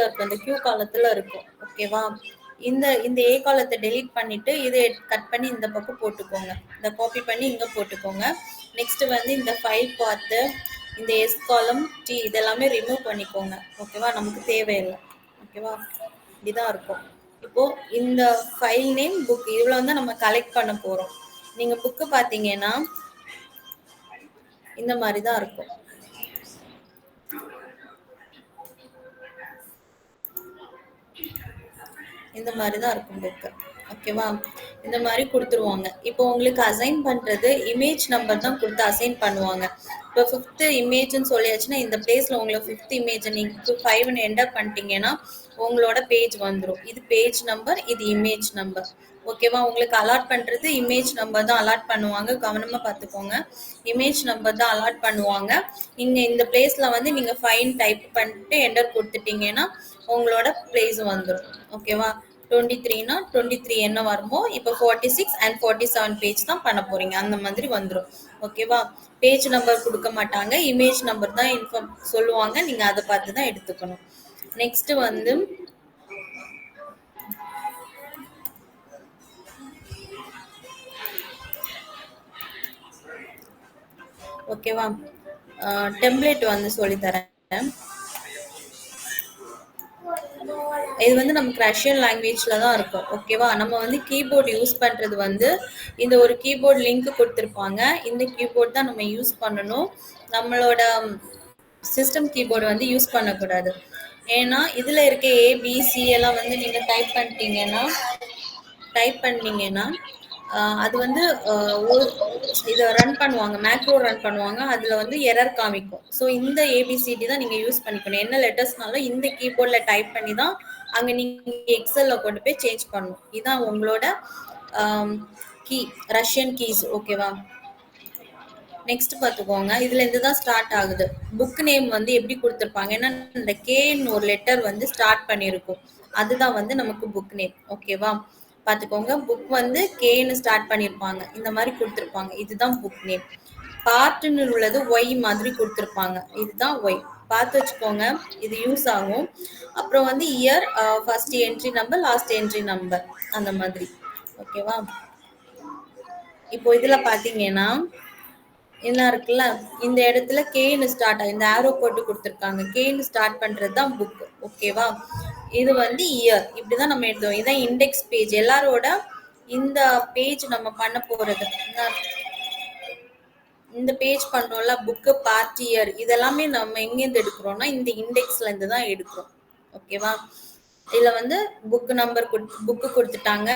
இருக்கும், இந்த கியூ காலத்துல இருக்கும். ஓகேவா? இந்த இந்த ஏ காலத்தை டெலீட் பண்ணிட்டு இதை கட் பண்ணி இந்த பக்கம் போட்டுக்கோங்க. இந்த காப்பி பண்ணி இங்க போட்டுக்கோங்க. நெக்ஸ்ட் வந்து இந்த ஃபைல் பார்த்து இந்த எஸ் காலம் டி இதெல்லாமே ரிமூவ் பண்ணிக்கோங்க. ஓகேவா? நமக்கு தேவையில்லை. ஓகேவா? இப்படிதான் இருக்கும். இப்போ இந்த ஃபைல் நேம் புக் இவ்வளவு வந்து நம்ம கலெக்ட் பண்ண போறோம். நீங்க புக்கு பாத்தீங்கன்னா இந்த மாதிரி தான் இருக்கும். இந்த மாதிரி தான் இருக்கும் புக்கு. ஓகேவா? இந்த மாதிரி கொடுத்துருவாங்க. இப்போ உங்களுக்கு அசைன் பண்றது இமேஜ் நம்பர் தான் கொடுத்து அசைன் பண்ணுவாங்க. இப்போ 5th இமேஜ்னு சொல்லியாச்சுன்னா இந்த பிளேஸ்ல உங்களுக்கு 5th இமேஜ் நீங்க 5ன்னு என்டர் பண்ணிட்டீங்கன்னா உங்களோட பேஜ் வந்துடும். இது பேஜ் நம்பர், இது இமேஜ் நம்பர். ஓகேவா? உங்களுக்கு அலாட் பண்றது இமேஜ் நம்பர் தான் அலாட் பண்ணுவாங்க. கவனமா பார்த்துக்கோங்க. இமேஜ் நம்பர் தான் அலாட் பண்ணுவாங்க. இங்க இந்த பிளேஸ்ல வந்து நீங்க ஃபைன் டைப் பண்ணிட்டு என்டர் கொடுத்துட்டீங்கன்னா உங்களோட பிளேஸ் வந்துடும். ஓகேவா? 23னா 23 என்ன வருமோ இப்போ 46 அண்ட் 47 பேஜ் தான் பண்ண போறீங்க. அந்த மாதிரி வந்துடும். ஓகேவா? பேஜ் நம்பர் கொடுக்க மாட்டாங்க, இமேஜ் நம்பர் தான் இன்ஃபார்ம் சொல்லுவாங்க. நீங்க அதை பார்த்து தான் எடுத்துக்கணும். நெக்ஸ்ட் வந்து ஓகேவா, டெம்ப்ளேட் வந்து சொல்லித்தரேன். இது வந்து நமக்கு ரஷ்யன் லாங்குவேஜ்ல தான் இருக்கும். ஓகேவா? நம்ம வந்து கீபோர்டு யூஸ் பண்றது வந்து இந்த ஒரு கீபோர்டு லிங்க் கொடுத்துருப்பாங்க. இந்த கீபோர்டு தான் நம்ம யூஸ் பண்ணணும். நம்மளோட சிஸ்டம் கீபோர்டு வந்து யூஸ் பண்ணக்கூடாது. ஏன்னா இதுல இருக்க ஏபிசி எல்லாம் வந்து நீங்க டைப் பண்ணீங்கன்னா அது வந்து இதை ரன் பண்ணுவாங்க, மேக்ரோ ரன் பண்ணுவாங்க. அதுல வந்து எரர் காமிக்கும். ஸோ இந்த ஏபிசிடி தான் நீங்க யூஸ் பண்ணிக்கணும். என்ன லெட்டர்ஸ்னாலும் இந்த கீபோர்ட்ல டைப் பண்ணி தான் அங்க நீங்க எக்ஸல்ல கொண்டு போய் சேஞ்ச் பண்ணணும். இதுதான் உங்களோட கீ, ரஷ்யன் கீஸ். ஓகேவா? நெக்ஸ்ட் பார்த்துக்கோங்க. இதுல இருந்து தான் ஸ்டார்ட் ஆகுது. புக் நேம் வந்து எப்படி கொடுத்துருப்பாங்க, ஏன்னா இந்த கேன்னு ஒரு லெட்டர் வந்து ஸ்டார்ட் பண்ணியிருக்கும். அதுதான் வந்து நமக்கு புக் நேம். ஓகேவா? பார்த்துக்கோங்க. புக் வந்து கேன்னு ஸ்டார்ட் பண்ணியிருப்பாங்க. இந்த மாதிரி கொடுத்துருப்பாங்க. இதுதான் புக் நேம். பார்ட்னு உள்ளது ஒய் மாதிரி கொடுத்துருப்பாங்க. இதுதான் ஒய். பார்த்து வச்சுக்கோங்க, இது யூஸ் ஆகும். அப்புறம் வந்து year, first entry number, last entry number, அந்த மாதிரி. ஓகேவா? இப்போ இதுல பாத்தீங்கன்னா என்ன இருக்குல்ல, இந்த இடத்துல கேன்னு ஸ்டார்ட் ஆகும். இந்த ஆரோ போட்டு கொடுத்துருக்காங்க. கேன்னு ஸ்டார்ட் பண்றது தான் புக். ஓகேவா? இது வந்து இயர். இப்படிதான் நம்ம எழுதுவோம். இதான் இண்டெக்ஸ் பேஜ். எல்லாரோட இந்த பேஜ் நம்ம பண்ண போறது, இந்த பேஜ் பண்றோம்ல, புக்கு, பார்ட், இயர், இதெல்லாமே நம்ம எங்கேருந்து எடுக்கிறோம்னா இந்த இண்டெக்ஸ்ல இருந்து தான் எடுக்கிறோம். ஓகேவா? இதுல வந்து புக் நம்பர் புக்கு கொடுத்துட்டாங்க,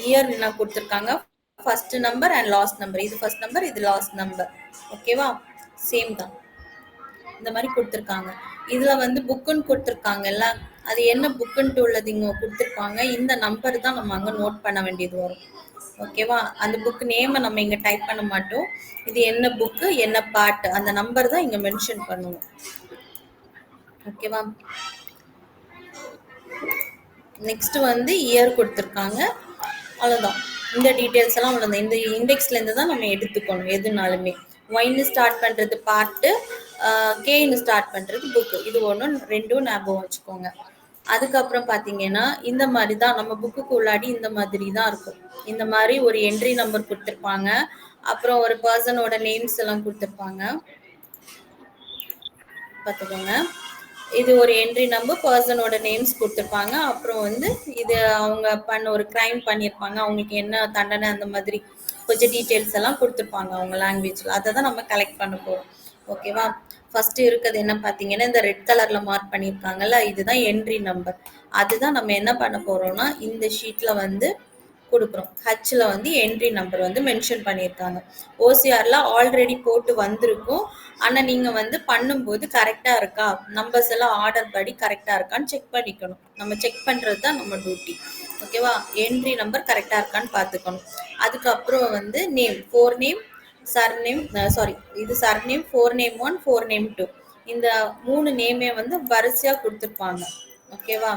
இயர் என்ன கொடுத்துருக்காங்க, first number and last number. இது ஃபர்ஸ்ட் நம்பர், இது லாஸ்ட் நம்பர். ஓகேவா? சேம் தான். இந்த மாதிரி கொடுத்துருக்காங்க. இதுல வந்து புக்குன்னு கொடுத்துருக்காங்கல்ல, அது என்ன புக்குன்ட்டு உள்ளது இங்க கொடுத்துருப்பாங்க. இந்த நம்பர் தான் நம்ம அங்க நோட் பண்ண வேண்டியது வரும். ஓகேவா? அந்த புக் நேமை நம்ம இங்க டைப் பண்ண மாட்டோம். இது என்ன புக்கு, என்ன பார்ட், அந்த நம்பர் தான் இங்க மென்ஷன் பண்ணுவோம். ஓகேவா? நெக்ஸ்ட் வந்து இயர் கொடுத்துருக்காங்க. அவ்வளவுதான். இந்த டீட்டெயில்ஸ் எல்லாம் அவ்வளவுதான். இந்த இண்டெக்ஸ்ல இருந்து தான் நம்ம எடுத்துக்கணும் எதுனாலுமே. ஒய்னு ஸ்டார்ட் பண்றது பார்ட்டு, கேன்னு ஸ்டார்ட் பண்றது புக்கு. இது ஒன்றும் ரெண்டும் ஞாபகம் வச்சுக்கோங்க. அதுக்கப்புறம் பாத்தீங்கன்னா இந்த மாதிரி தான் நம்ம புக்குக்கு உள்ளாடி இந்த மாதிரி தான் இருக்கும். இந்த மாதிரி ஒரு என்ட்ரி நம்பர் கொடுத்துருப்பாங்க. அப்புறம் ஒரு பர்சனோட நேம்ஸ் எல்லாம் கொடுத்துருப்பாங்க. பார்த்துக்கோங்க. இது ஒரு என்ட்ரி நம்பர், பர்சனோட நேம்ஸ் கொடுத்துருப்பாங்க. அப்புறம் வந்து இது அவங்க பண்ண ஒரு கிரைம் பண்ணியிருப்பாங்க, அவங்களுக்கு என்ன தண்டனை, அந்த மாதிரி கொஞ்சம் டீட்டெயில்ஸ் எல்லாம் கொடுத்துருப்பாங்க அவங்க லாங்குவேஜ்ல. அதை தான் நம்ம கலெக்ட் பண்ண போறோம். ஓகேவா? ஃபர்ஸ்ட் இருக்கிறது என்ன பார்த்தீங்கன்னா இந்த ரெட் கலர்ல மார்க் பண்ணியிருக்காங்கல்ல, இதுதான் என்ட்ரி நம்பர். அதுதான் நம்ம என்ன பண்ண போறோம்னா இந்த ஷீட்ல வந்து கொடுக்குறோம். ஹச்ல வந்து என்ட்ரி நம்பர் வந்து மென்ஷன் பண்ணியிருக்காங்க. ஓசிஆர்ல ஆல்ரெடி போட்டு வந்திருக்கும். ஆனா நீங்க வந்து பண்ணும்போது கரெக்டா இருக்கா, நம்பர்ஸ் எல்லாம் ஆர்டர் படி கரெக்டா இருக்கான்னு செக் பண்ணிக்கணும். நம்ம செக் பண்றது தான் நம்ம டியூட்டி. ஓகேவா? என்ட்ரி நம்பர் கரெக்டா இருக்கான்னு பார்த்துக்கணும். அதுக்கப்புறம் வந்து நேம், 4 நேம், சர்நேம், சாரி இது சர்நேம், 4 நேம் 1, 4 நேம் 2, இந்த 3 நேமே வந்து வரிசையா கொடுத்துருப்பாங்க. ஓகேவா?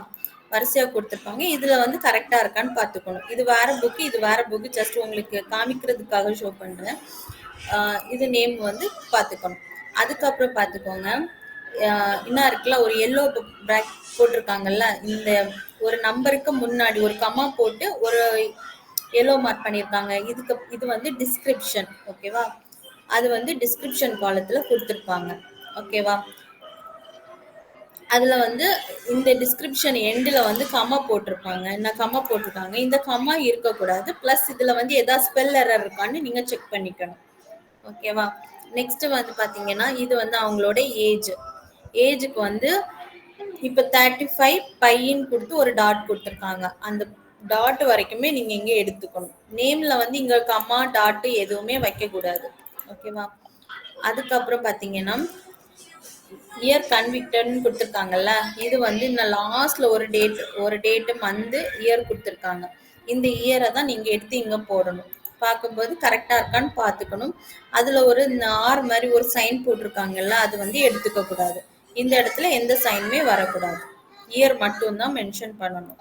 வரிசையா கொடுத்துருப்பாங்க. இதுல வந்து கரெக்டா இருக்கான்னு பார்த்துக்கணும். இது வேற புக்கு, இது வேற புக்கு. ஜஸ்ட் உங்களுக்கு காமிக்கிறதுக்காக ஷோ பண்றேன். இது நேம் வந்து பார்த்துக்கணும். அதுக்கப்புறம் பார்த்துக்கோங்க, என்ன இருக்குல்ல, ஒரு எல்லோ பிராக் போட்டிருக்காங்கல்ல, இந்த ஒரு நம்பருக்கு முன்னாடி ஒரு கமா போட்டு ஒரு எல்லோ மார்க் பண்ணியிருக்காங்க. இது வந்து டிஸ்கிரிப்ஷன். ஓகேவா? அது வந்து டிஸ்கிரிப்ஷன் காலத்துல கொடுத்துருப்பாங்க. ஓகேவா? அதுல வந்து இந்த டிஸ்கிரிப்ஷன் எண்டுல வந்து கமா போட்டிருப்பாங்க. என்ன கமா போட்டிருக்காங்க, இந்த கமா இருக்கக்கூடாது. பிளஸ் இதுல வந்து ஏதாவது ஸ்பெல் எரர் இருக்கான்னு நீங்க செக் பண்ணிக்கணும். ஓகேவா? நெக்ஸ்ட் வந்து பாத்தீங்கன்னா, இது வந்து அவங்களோட ஏஜ். ஏஜுக்கு வந்து இப்ப 35 பையின்னு கொடுத்து ஒரு டாட் கொடுத்துருக்காங்க. அந்த டாட் வரைக்குமே நீங்க இங்க எடுத்துக்கணும். நேம்ல வந்து இங்க கம்மா டாட் எதுவுமே வைக்க கூடாது. ஓகேவா? அதுக்கப்புறம் பாத்தீங்கன்னா, இயர் கன்விக்டட்னு கொடுத்துருக்காங்கல்ல, இது வந்து இன்னும் லாஸ்ட்ல ஒரு டேட் மந்த் இயர் கொடுத்துருக்காங்க. இந்த இயரை தான் நீங்க எடுத்து இங்க போடணும். பார்க்கும்போது கரெக்டா இருக்கான்னு பார்த்துக்கணும். அதுல ஒரு ஆர் மாதிரி ஒரு சைன் போட்டிருக்காங்கல்ல, அது வந்து எடுத்துக்க கூடாது. இந்த இடத்துல எந்த சைனுமே வரக்கூடாது. இயர் மட்டும்தான் மென்ஷன் பண்ணணும்.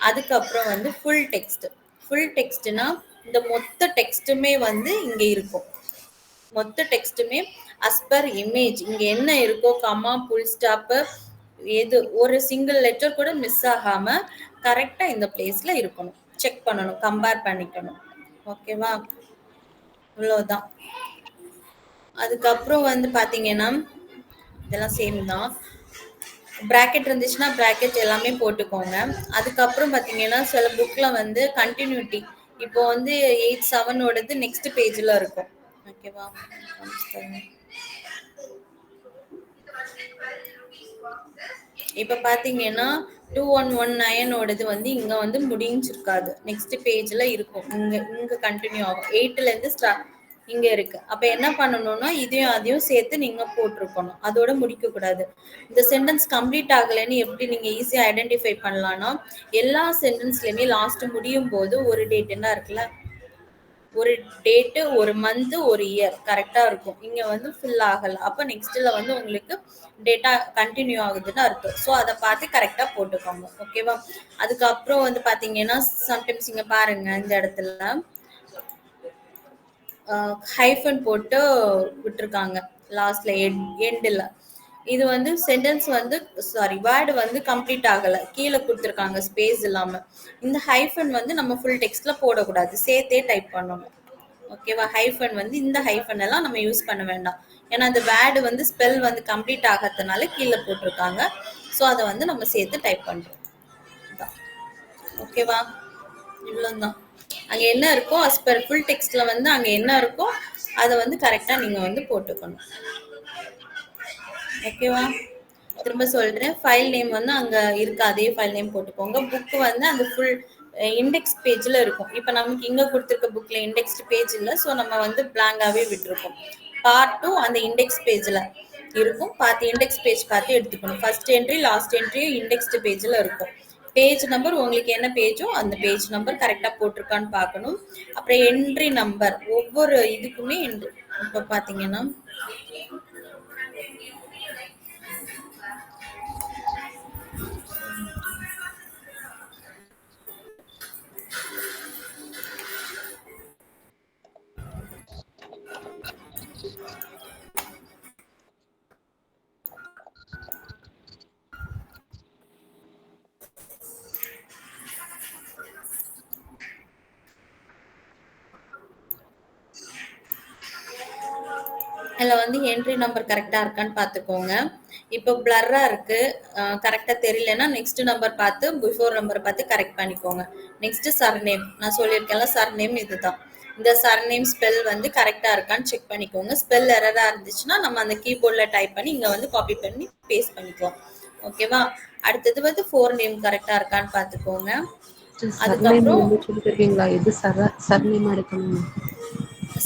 அதுக்கப்புறம் வந்து ஃபுல் டெக்ஸ்ட். ஃபுல் டெக்ஸ்ட்னா இந்த மொத்த டெக்ஸ்ட்டுமே வந்து இங்க இருக்கும். மொத்த டெக்ஸ்ட்டுமே அஸ் பர் இமேஜ் இங்க என்ன இருக்கோ, கமா புல் ஸ்டாப் எது ஒரு சிங்கிள் லெட்டர் கூட மிஸ் ஆகாம கரெக்டா இந்த பிளேஸ்ல இருக்கணும். செக் பண்ணணும், கம்பேர் பண்ணிக்கணும். ஓகேவா? இவ்வளவுதான். அதுக்கப்புறம் வந்து பாத்தீங்கன்னா, இதெல்லாம் சேம் தான். பிராக்கெட் இருந்துச்சுன்னா பிராக்கெட் எல்லாமே போட்டுக்கோங்க. அதுக்கப்புறம் பாத்தீங்கன்னா, சில புக்ல வந்து கண்டினியூட்டி இப்போ வந்து 8-7 நெக்ஸ்ட் பேஜ்ல இருக்கும். ஓகேவா? இப்ப பாத்தீங்கன்னா 2119 வந்து இங்க வந்து முடிஞ்சிருக்காது. நெக்ஸ்ட் பேஜ்ல இருக்கும். இங்க இங்க கண்டினியூ ஆகும். 8ல இருந்து இங்க இருக்கு. அப்ப என்ன பண்ணணும்னா, இதையும் அதையும் சேர்த்து நீங்க போட்டிருக்கணும். அதோட முடிக்க கூடாது. இந்த சென்டென்ஸ் கம்ப்ளீட் ஆகலைன்னு எப்படி நீங்க ஈஸியா ஐடென்டிஃபை பண்ணலாம்னா, எல்லா சென்டென்ஸ்லயுமே லாஸ்ட் முடியும் போது ஒரு டேட் என்ன இருக்குல்ல, ஒரு டேட்டு, ஒரு மந்த், ஒரு இயர் கரெக்டா இருக்கும். இங்க வந்து ஃபில் ஆகல. அப்ப நெக்ஸ்ட்ல வந்து உங்களுக்கு டேட்டா கண்டினியூ ஆகுதுன்னு அர்த்தம். ஸோ அதை பார்த்து கரெக்டா போட்டுக்கோங்க. ஓகேவா? அதுக்கப்புறம் வந்து பாத்தீங்கன்னா, சம்டைம்ஸ் இங்க பாருங்க, இந்த இடத்துல ஹைஃபன் போட்டு விட்டுருக்காங்க லாஸ்ட்ல எண்டில். இது வந்து சென்டென்ஸ் வந்து சாரி வேர்டு வந்து கம்ப்ளீட் ஆகல, கீழே கொடுத்துருக்காங்க ஸ்பேஸ் இல்லாம. இந்த ஹைஃபன் வந்து நம்ம ஃபுல் டெக்ஸ்ட்ல போடக்கூடாது, சேர்த்தே டைப் பண்ணணும். ஓகேவா? ஹைஃபன் வந்து இந்த ஹைஃபன் எல்லாம் நம்ம யூஸ் பண்ண வேண்டாம். ஏன்னா அந்த வேர்டு வந்து ஸ்பெல் வந்து கம்ப்ளீட் ஆகாதனால கீழே போட்டிருக்காங்க. ஸோ அதை வந்து நம்ம சேர்த்து டைப் பண்றோம். ஓகேவா? இவ்வளவுதான். அங்க என்ன இருக்கோ அஸ் பர் ஃபுல் டெக்ஸ்ட்ல வந்து அங்க என்ன இருக்கோ அதை வந்து கரெக்டா நீங்க வந்து போட்டுக்கணும். ஓகேவா? திரும்ப சொல்றேன், ஃபைல் நேம் வந்து அங்க இருக்கு, அதே ஃபைல் நேம் போட்டுக்கோங்க. புக் வந்து அந்த ஃபுல் இண்டெக்ஸ் பேஜ்ல இருக்கும். இப்ப நமக்கு இங்க கொடுத்துருக்க புக்ல இண்டெக்ஸ்ட் பேஜ் இல்ல, ஸோ நம்ம வந்து பிளாங்காவே விட்டுருக்கோம். பார்ட் 2 அந்த இண்டெக்ஸ் பேஜ்ல இருக்கும். பார்த்து இண்டெக்ஸ் பேஜ் பார்த்து எடுத்துக்கணும். ஃபர்ஸ்ட் என்ட்ரி லாஸ்ட் என்ட்ரியும் இண்டெக்ஸ்ட் பேஜ்ல இருக்கும். பேஜ் நம்பர் உங்களுக்கு என்ன பேஜோ அந்த பேஜ் நம்பர் கரெக்டா போட்டிருக்கான்னு பார்க்கணும். அப்புறம் என்ட்ரி நம்பர் ஒவ்வொரு இதுக்குமே இப்ப பாத்தீங்கன்னா, இதுல வந்து என்ட்ரி நம்பர் கரெக்டா இருக்கான்னு பாத்துக்கோங்க. இப்போ பிளர்ரா இருக்கு, கரெக்டா தெரியலன்னா நெக்ஸ்ட் நம்பர் பார்த்து பிஃபோர் நம்பர் பார்த்து கரெக்ட் பண்ணிக்கோங்க. நெக்ஸ்ட் சர்நேம் நான் சொல்லியிருக்கேன்ல, சர்நேம் இதுதான். இந்த சர்நேம் ஸ்பெல் வந்து கரெக்டா இருக்கான்னு செக் பண்ணிக்கோங்க. ஸ்பெல் எரரா இருந்துச்சுன்னா நம்ம அந்த கீபோர்ட்ல டைப் பண்ணி இங்க வந்து காப்பி பண்ணி பேஸ்ட் பண்ணிக்கலாம். ஓகேவா? அடுத்தது வந்து ஃபோர் நேம் கரெக்டா இருக்கான்னு பாத்துக்கோங்க. சர்நேம் அதுக்கப்புறம் வந்து சொல்லி தருவீங்களா? எது சர்நேம் எடுக்கணும்?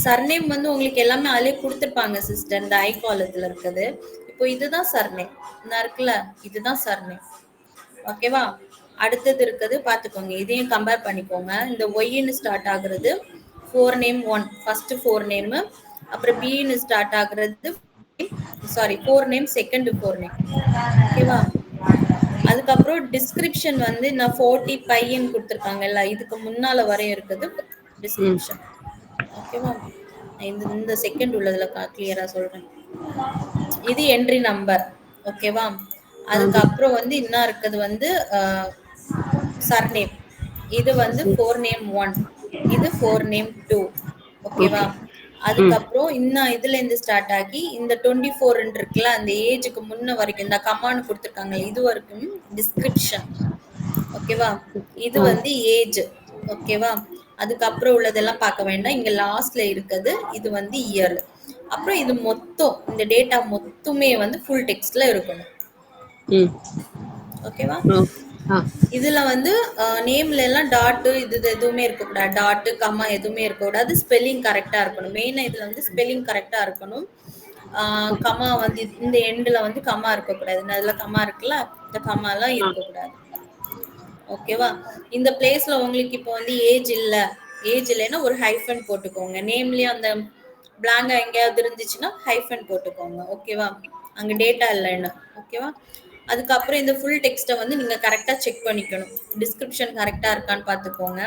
சர்நேம் வந்து உங்களுக்கு எல்லாமே அதிலே கொடுத்துருப்பாங்க சிஸ்டர், இந்த ஐ காலத்துல இருக்குது. இப்போ இதுதான் சர்நேம், நான் இருக்குல்ல, இதுதான் சர்நேம். ஓகேவா? அடுத்தது இருக்குது பாத்துக்கோங்க, இதையும் கம்பேர் பண்ணிக்கோங்க. இந்த ஒய்ன்னு ஸ்டார்ட் ஆகுறது four name one, first four name. அப்புறம் பின்னு ஸ்டார்ட் ஆகுறது sorry four name second four name. ஓகேவா? அதுக்கப்புறம் டிஸ்கிரிப்ஷன் வந்து நான் 40 பையன் கொடுத்துருக்காங்கல்ல, இதுக்கு முன்னால வரையும் இருக்குது ம். டிஸ்கிரிப்ஷன். ஓகேவா? இந்த இந்த செகண்ட் உள்ளதுல கிளியரா சொல்றேன். இது என்ட்ரி நம்பர். ஓகேவா? ஆ. அதுக்கப்புறம் வந்து இன்னும் இருக்குது வந்து சர்நேம். இது வந்து ம். Four name 1. இது ஃபோர் நேம் 2. ஓகேவா? ஓகே. ம். அதுக்கப்புறம் இன்னும் இதுலேருந்து ஸ்டார்ட் ஆகி இந்த 24 இருக்குல்ல, அந்த ஏஜுக்கு முன்ன வரைக்கும் இந்த கமான்னு குடுத்துருக்காங்கல்ல, இது வரைக்கும் டிஸ்கிரிப்ஷன். ஓகேவா? இது ஆ. வந்து ஏஜ். ஓகேவா? அதுக்கப்புறம் உள்ளதெல்லாம் பார்க்க வேண்டாம். இங்க லாஸ்ட்ல இருக்குது. இது வந்து இயர். அப்புறம் இது மொத்தம் இந்த டேட்டா மொத்தமே வந்து ஃபுல் டெக்ஸ்ட்ல இருக்கணும். ம். ஓகேவா? ஓகே. ஆ. இதுல வந்து நேம்ல எல்லாம் டாட் இது எதுவுமே இருக்கக்கூடாது. டாட், கமா எதுவுமே இருக்கக்கூடாது. ஸ்பெல்லிங் கரெக்டா இருக்கணும். மெயினா இதுல வந்து ஸ்பெல்லிங் கரெக்டா இருக்கணும். கமா வந்து இந்த எண்ட்ல வந்து கமா இருக்கக்கூடாது. அதுல கமா இருக்குல்ல, இந்த கமா எல்லாம் ஆ. இருக்கக்கூடாது. ஓகேவா? இந்த பிளேஸ்ல உங்களுக்கு இப்போ வந்து ஏஜ் இல்ல. ஏஜ் இல்லைன்னா ஒரு ஹைஃபன் போட்டுக்கோங்க. நேம்லயும் அந்த பிளாங்கா எங்கேயாவது இருந்துச்சுன்னா ஹைஃபன் போட்டுக்கோங்க. ஓகேவா? அங்க டேட்டா இல்லைன்னு. ஓகேவா? அதுக்கப்புறம் இந்த ஃபுல் டெக்ஸ்ட்டை வந்து நீங்க கரெக்டா செக் பண்ணிக்கணும். டிஸ்கிரிப்ஷன் கரெக்டா இருக்கான்னு பார்த்துக்கோங்க.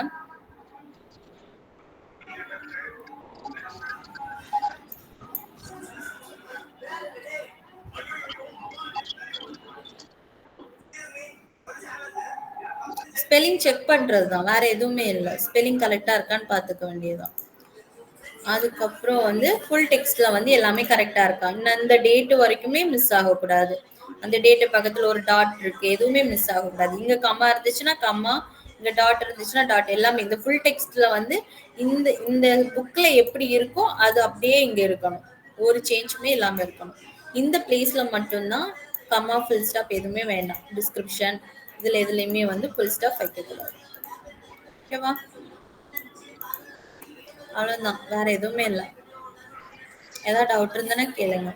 ஸ்பெல்லிங் செக் பண்றது தான். வேற எதுவுமே இல்ல. ஸ்பெல்லிங் கரெக்டா இருக்கான்னு பார்த்துக்க வேண்டியதுதான். அதுக்கப்புறம் வந்து ஃபுல் டெக்ஸ்ட்ல வந்து எல்லாமே கரெக்டா இருக்கா. இன்னும் அந்த டேட் வரைக்குமே மிஸ் ஆகக்கூடாது. அந்த டேட்டு பக்கத்துல ஒரு டாட் இருக்கு. எதுவுமே மிஸ் ஆகக்கூடாது. இங்க கம்மா இருந்துச்சுன்னா கம்மா, இங்க டாட் இருந்துச்சுன்னா டாட். எல்லாமே இந்த ஃபுல் டெக்ஸ்ட்ல வந்து இந்த இந்த புக்ல எப்படி இருக்கோ அது அப்படியே இங்க இருக்கணும். ஒரு சேஞ்சுமே இல்லாம இருக்கணும். இந்த பிளேஸ்ல மட்டும்தான் கம்மா, ஃபுல் ஸ்டாப் எதுவுமே வேண்டாம். டிஸ்கிரிப்ஷன் இதுல எதுலயுமே வந்து ஃபுல் ஸ்டாப் வைக்கக்கூடாது. ஓகேவா? அவ்வளவுதான். வேற எதுவுமே இல்ல. ஏதாவது டவுட் இருந்தனா கேளுங்க.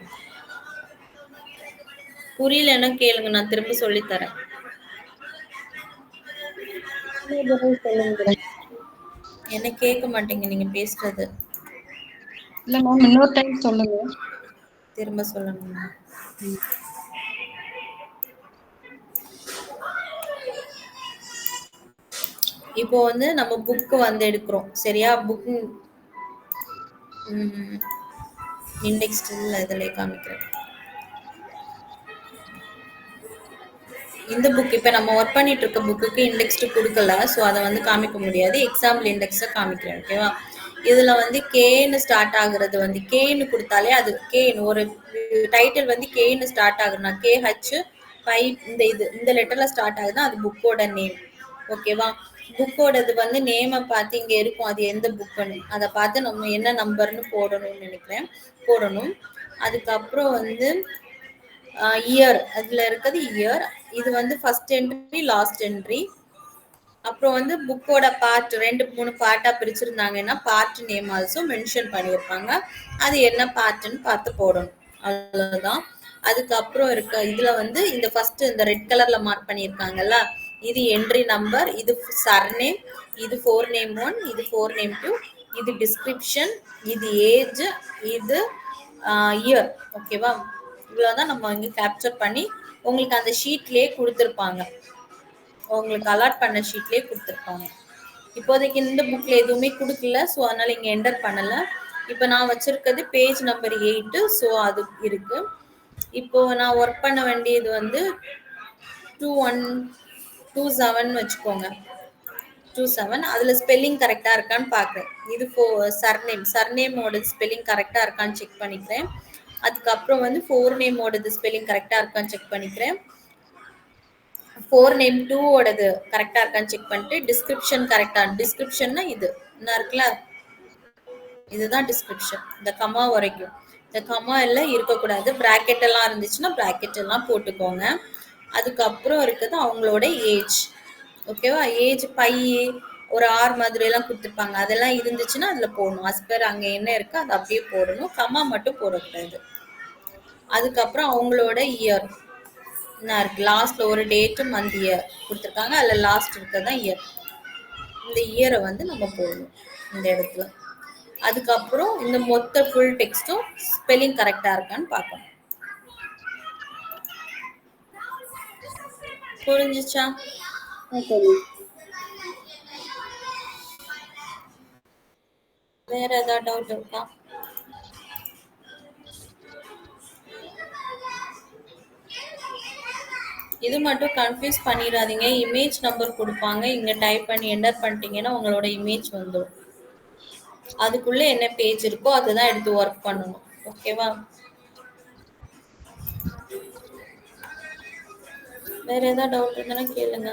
புரியலன்னா கேளுங்க. நான் திரும்ப சொல்லித் தரேன். இன்னொரு தடவை சொல்லுங்க மேடம். என்ன கேட்க மாட்டீங்க நீங்க பேசுறது. இல்ல மேம், இன்னொரு டைம் சொல்லுங்க. திரும்ப சொல்லணுமா? ம். இப்போ வந்து நம்ம புக் வந்து எடுக்கிறோம். சரியா? புக் இண்டெக்ஸ் இல்ல இதுல காமிக்கிறேன். இந்த புக் இப்ப நம்ம ஒர்க் பண்ணிட்டு இருக்க புக்குக்கு இண்டெக்ஸ்ட் கொடுக்கல. ஸோ அதை வந்து காமிக்க முடியாது. எக்ஸாம்பிள் இண்டெக்ஸை காமிக்கிறேன். ஓகேவா? இதுல வந்து கேன்னு ஸ்டார்ட் ஆகுறது வந்து கேன்னு கொடுத்தாலே அது கேன்னு ஒரு டைட்டில் வந்து கேன்னு ஸ்டார்ட் ஆகுதுன்னா கேஹெச் 5 இந்த லெட்டர்ல ஸ்டார்ட் ஆகுதுன்னா அது புக்கோட நேம். ஓகேவா? புக்கோடது வந்து நேமை பார்த்து இங்க இருக்கும். அது எந்த புக்குன்னு அதை பார்த்து நம்ம என்ன நம்பர்னு போடணும்னு நினைக்கிறேன். போடணும். அதுக்கப்புறம் வந்து இயர் அதுல இருக்கிறது இயர். இது வந்து ஃபர்ஸ்ட் என்ட்ரி லாஸ்ட் என்ட்ரி. அப்புறம் வந்து புக்கோட பார்ட் 2 3 பார்ட்டா பிரிச்சிருந்தாங்கன்னா பார்ட் நேம் ஆல்சோ மென்ஷன் பண்ணியிருப்பாங்க. அது என்ன பார்ட்னு பார்த்து போடணும். அவ்வளவுதான். அதுக்கப்புறம் இருக்க இதுல வந்து இந்த ஃபர்ஸ்ட் இந்த ரெட் கலர்ல மார்க் பண்ணியிருக்காங்கல்ல, இது என்ட்ரி நம்பர், இது சர்நேம், இது ஃபோர் நேம் 1, இது ஃபோர் நேம் 2, இது டிஸ்கிரிப்ஷன், இது ஏஜ், இது இயர். ஓகேவா? இவ்வளவுதான் நம்ம இங்க கேப்சர் பண்ணி உங்களுக்கு அந்த ஷீட்லயே கொடுத்துருப்பாங்க. உங்களுக்கு அலாட் பண்ண ஷீட்லயே கொடுத்துருப்பாங்க. இப்போதைக்கு இந்த புக்ல எதுவுமே கொடுக்கல. ஸோ அதனால இங்க என்டர் பண்ணல. இப்போ நான் வச்சிருக்கிறது பேஜ் நம்பர் 8. ஸோ அது இருக்கு. இப்போ நான் ஒர்க் பண்ண வேண்டியது வந்து 2127 வச்சுக்கோங்க. 27 அதுல ஸ்பெல்லிங் கரெக்டா இருக்கான்னு பாக்குறேன். இது சர்நேம் சர்நேமோட ஸ்பெல்லிங் கரெக்டா இருக்கான்னு செக் பண்ணிக்கிறேன். அதுக்கப்புறம் வந்து ஃபோர் நேமோடது ஸ்பெல்லிங் கரெக்டா இருக்கான்னு செக் பண்ணிக்கிறேன். ஃபோர் நேம் 2 ஓடது கரெக்டா இருக்கான்னு செக் பண்ணிட்டு டிஸ்கிரிப்ஷன் கரெக்டா. டிஸ்கிரிப்ஷன்னா இது என்ன இருக்குல்ல, இதுதான் டிஸ்கிரிப்ஷன். இந்த கமா வரைக்கும் இந்த கமா எல்லாம் இருக்கக்கூடாது. பிராக்கெட் எல்லாம் இருந்துச்சுன்னா பிராக்கெட் எல்லாம் போட்டுக்கோங்க. அதுக்கப்புறம் இருக்குது அவங்களோட ஏஜ். ஓகேவா? ஏஜ் பை ஒரு ஆர் மாதிரி எல்லாம் கொடுத்துருப்பாங்க. அதெல்லாம் இருந்துச்சுன்னா அதுல போடணும். அஸ்பர் அங்க என்ன இருக்கு அதை அப்படியே போடணும். கமா மட்டும் போடக்கூடாது. அதுக்கப்புறம் அவங்களோட இயர் என்ன இருக்கு, லாஸ்ட்ல ஒரு டேட்டு மந்த் இயர் கொடுத்துருக்காங்க. அதுல லாஸ்ட் இருக்கிறதான் இயர். இந்த இயரை வந்து நம்ம போடணும் இந்த இடத்துல. அதுக்கப்புறம் இந்த மொத்த ஃபுல் டெக்ஸ்டும் ஸ்பெல்லிங் கரெக்டா இருக்கான்னு பார்க்கணும். புரிஞ்சுச்சா? Okay ma'am. வேற ஏதாவது டவுட் இருக்கா? இது மட்டும் கன்ஃப்யூஸ் பண்ணிடாதீங்க. இமேஜ் நம்பர் குடுப்பாங்க. இங்க டைப் பண்ணி என்டர் பண்ணிட்டீங்கன்னா, உங்களோட இமேஜ் வந்துரும். அதுக்குள்ள என்ன பேஜ் இருக்கோ அதுதான் எடுத்து ஒர்க் பண்ணணும். ஓகேவா? வேற ஏதாவது டவுட் இருந்தா கேளுங்க.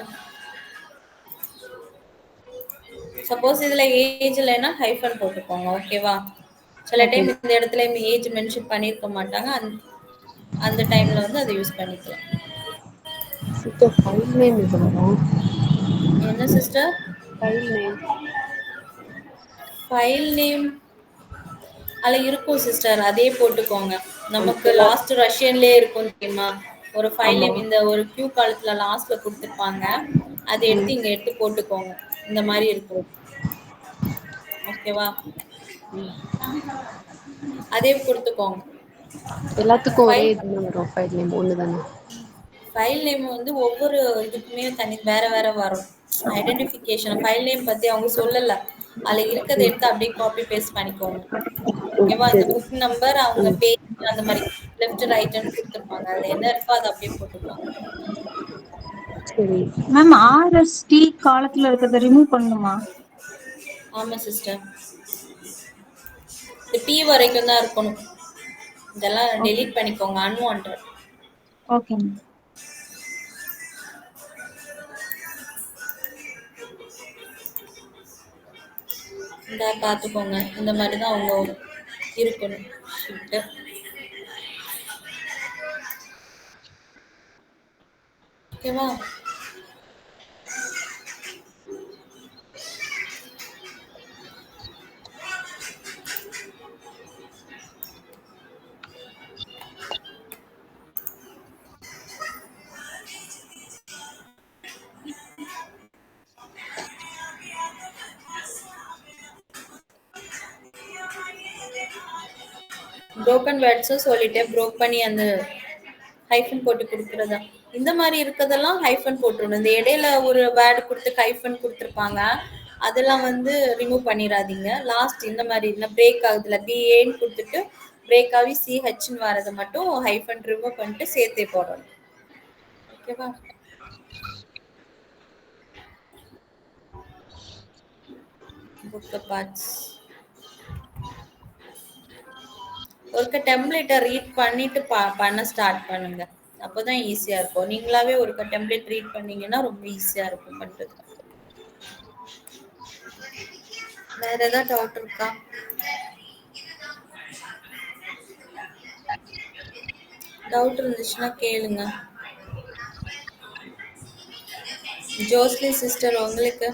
சப்போஸ் இதுல ஏஜ் இல்லைன்னா ஹைஃபன் போட்டுக்கோங்க. ஓகேவா? சில ஓகே. டைம் இந்த இடத்துல ஏஜ் மென்ஷன் பண்ணியிருக்க மாட்டாங்க. அந்த டைம்ல வந்து அதை யூஸ் பண்ணிக்கலாம். சிஸ்டர் ஃபைல் நேம் இது வரும். என்ன sister? File name. File name அதுல இருக்கும் சிஸ்டர். அதே போட்டுக்கோங்க. நமக்கு ஓகேவா? லாஸ்ட் ரஷ்யன்லயே இருக்கும் தெரியுமா? ஒரு ஃபைல் ஆமா. நேம் இந்த ஒரு கியூ காலத்துல லாஸ்ட்ல கொடுத்துருப்பாங்க. அதை ம். எடுத்து இங்க எடுத்து போட்டுக்கோங்க. இந்த மாதிரி இருக்கும். ஓகேவா? அதே கொடுத்துக்கோங்க. எல்லாத்துக்கும் ஒரே ஃபைல் இதுன்னு வரும். ஃபைல் நேம் ஒன்று தானே? ஃபைல் நேம் வந்து ஒவ்வொரு இதுக்குமே தனி வேற வேற வரும். ஐடென்டிஃபிகேஷன் ஃபைல் நேம் பத்தி அவங்க சொல்லல. அதுல இருக்கிறத ம். எடுத்து அப்படியே காப்பி பேஸ்ட் பண்ணிக்கோங்க. ஓகேவா? இந்த சரி. புக் நம்பர் அவங்க ம். பேஜ் அந்த மாதிரி லெஃப்ட் ரைட்னு கொடுத்துருப்பாங்க. அதுல என்ன இருக்கோ அதை அப்படியே போட்டுக்கோங்க. சரி. மேம் ஆர்எஸ்டி காலத்துல இருக்கிறத ரிமூவ் பண்ணணுமா? ஆமா சிஸ்டர். இந்த பி வரைக்கும் தான் இருக்கணும். இதெல்லாம் ஓகே டெலீட் பண்ணிக்கோங்க. அன்வான்ட். Okay ma'am. இந்த பார்த்துக்கோங்க. இந்த மாதிரி தான் அவங்க இருக்கணும். ஷீட்டு. ஓகேவா? புரோக்கன் வேர்ட்ஸும் சொல்லிட்டேன். ப்ரோக் பண்ணி அந்த ஹைஃபன் போட்டு கொடுக்குறதா. இந்த மாதிரி இருக்கிறதெல்லாம் ஹைஃபன் போட்டுருணும். இந்த இடையில ஒரு வேர்டு கொடுத்து ஹைஃபன் கொடுத்துருப்பாங்க. அதெல்லாம் வந்து ரிமூவ் பண்ணிடாதீங்க. லாஸ்ட் இந்த மாதிரி இந்த பிரேக் ஆகுதுல பிஏன்னு கொடுத்துட்டு பிரேக் ஆகி சிஹெச்னு வரதை மட்டும் ஹைஃபன் ரிமூவ் பண்ணிட்டு சேர்த்தே போடணும். ஓகேவா? புக் பார்ட்ஸ் ஒருக்க டெம்ப்ளேட்டை ரீட் பண்ணிட்டு பண்ண ஸ்டார்ட் பண்ணுங்க. அப்போதான் ஈஸியா இருக்கும். நீங்களாவே ஒருக்க டெம்ப்ளேட் ரீட் பண்ணீங்கன்னா ரொம்ப ஈஸியா இருக்கும் பண்றது. வேற ஏதாவது டவுட் இருக்கா? டவுட் இருந்துச்சுன்னா கேளுங்க. ஜோஸ்லி சிஸ்டர் உங்களுக்கு